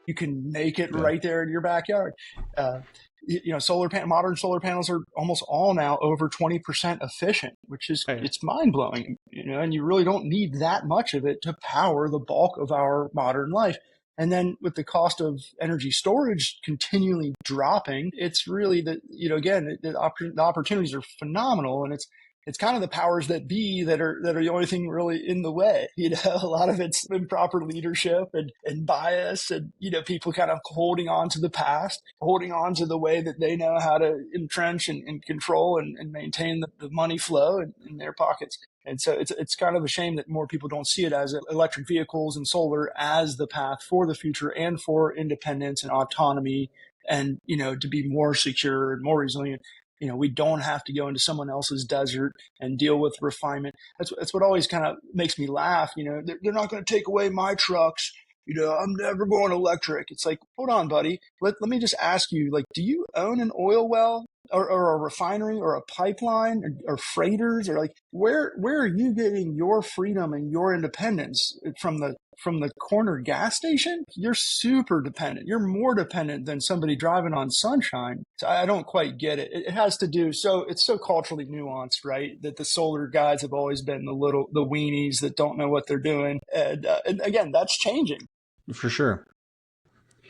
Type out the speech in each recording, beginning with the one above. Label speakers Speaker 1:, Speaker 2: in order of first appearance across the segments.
Speaker 1: You can make it right there in your backyard. Modern solar panels are almost all now over 20% efficient, which is, it's mind blowing, and you really don't need that much of it to power the bulk of our modern life. And then with the cost of energy storage continually dropping, it's really the opportunities are phenomenal. And it's kind of the powers that be that are the only thing really in the way. A lot of it's improper leadership and bias and, people kind of holding on to the past, holding on to the way that they know how to entrench and control and maintain the money flow in their pockets. And so it's kind of a shame that more people don't see it as electric vehicles and solar as the path for the future and for independence and autonomy and, to be more secure and more resilient. We don't have to go into someone else's desert and deal with refinement. That's what always kind of makes me laugh. They're not going to take away my trucks. I'm never going electric. It's like, hold on, buddy. Let me just ask you, do you own an oil well or a refinery or a pipeline or freighters or where are you getting your freedom and your independence from the corner gas station? You're super dependent. You're more dependent than somebody driving on sunshine. So I don't quite get it. It has to do, it's so culturally nuanced, right? That the solar guys have always been the weenies that don't know what they're doing. And again, that's changing. For sure.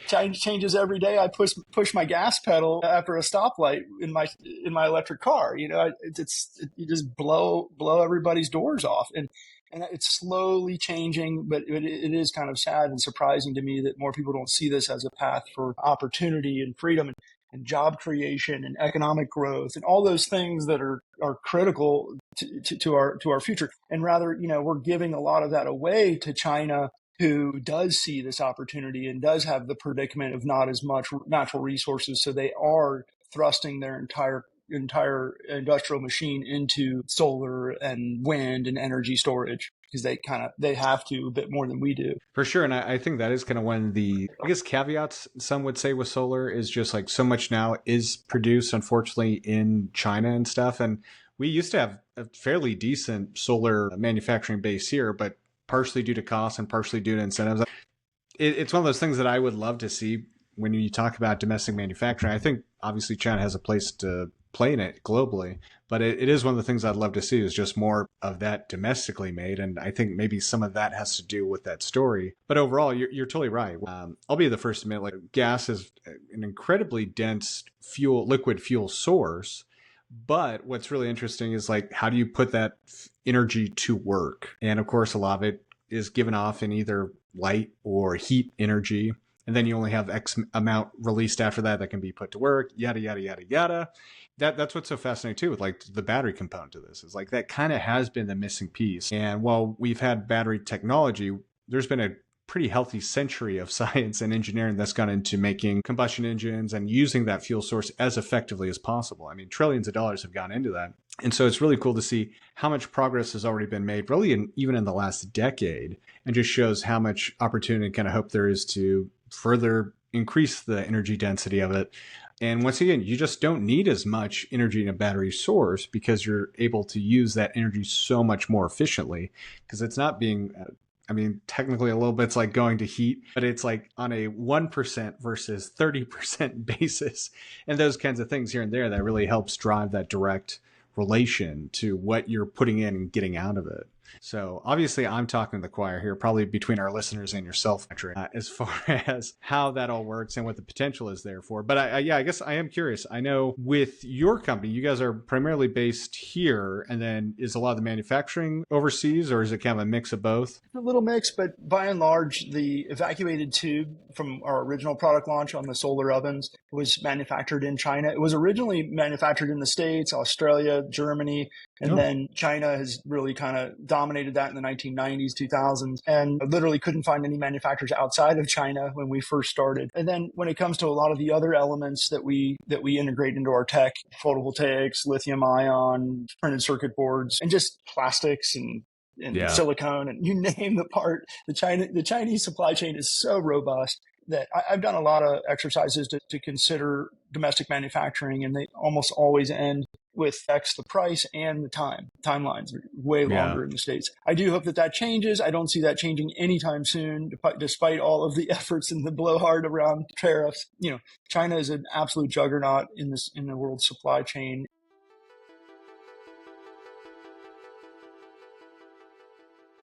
Speaker 1: Changes every day. I push my gas pedal after a stoplight in my electric car. You just blow everybody's doors off, and it's slowly changing. But it is kind of sad and surprising to me that more people don't see this as a path for opportunity and freedom and job creation and economic growth and all those things that are critical to our future. And rather, we're giving a lot of that away to China, who does see this opportunity and does have the predicament of not as much natural resources. So they are thrusting their entire industrial machine into solar and wind and energy storage because they have to a bit more than we do.
Speaker 2: For sure. And I think that is kind of one of the, caveats some would say with solar is just so much now is produced, unfortunately, in China and stuff. And we used to have a fairly decent solar manufacturing base here, but partially due to costs and partially due to incentives. It's one of those things that I would love to see when you talk about domestic manufacturing. I think obviously China has a place to play in it globally, but it is one of the things I'd love to see is just more of that domestically made. And I think maybe some of that has to do with that story. But overall, you're totally right. I'll be the first to admit, gas is an incredibly dense liquid fuel source. But what's really interesting is how do you put that energy to work? And of course, a lot of it is given off in either light or heat energy. And then you only have X amount released after that can be put to work, yada, yada, yada, yada. That's what's so fascinating too with the battery component to this is that kind of has been the missing piece. And while we've had battery technology, there's been a pretty healthy century of science and engineering that's gone into making combustion engines and using that fuel source as effectively as possible. I mean, trillions of dollars have gone into that. And so it's really cool to see how much progress has already been made, really even in the last decade, and just shows how much opportunity and kind of hope there is to further increase the energy density of it. And once again, you just don't need as much energy in a battery source because you're able to use that energy so much more efficiently because it's not being technically a little bit's like going to heat, but it's on a 1% versus 30% basis and those kinds of things here and there that really helps drive that direct relation to what you're putting in and getting out of it. So obviously I'm talking to the choir here, probably between our listeners and yourself, Patrick, as far as how that all works and what the potential is there for. But I guess I am curious. I know with your company, you guys are primarily based here, and then is a lot of the manufacturing overseas, or is it kind of a mix of both?
Speaker 1: A little mix, but by and large, the evacuated tube from our original product launch on the solar ovens was manufactured in China. It was originally manufactured in the States, Australia, Germany, and then China has really kind of dominated that in the 1990s, 2000s, and literally couldn't find any manufacturers outside of China when we first started. And then when it comes to a lot of the other elements that we integrate into our tech, photovoltaics, lithium ion, printed circuit boards, and just plastics and silicone, and you name the part, the Chinese supply chain is so robust that I've done a lot of exercises to consider domestic manufacturing, and they almost always end with X, the price and the timelines are way longer in the States. I do hope that changes. I don't see that changing anytime soon, despite all of the efforts and the blowhard around tariffs. China is an absolute juggernaut in the world supply chain.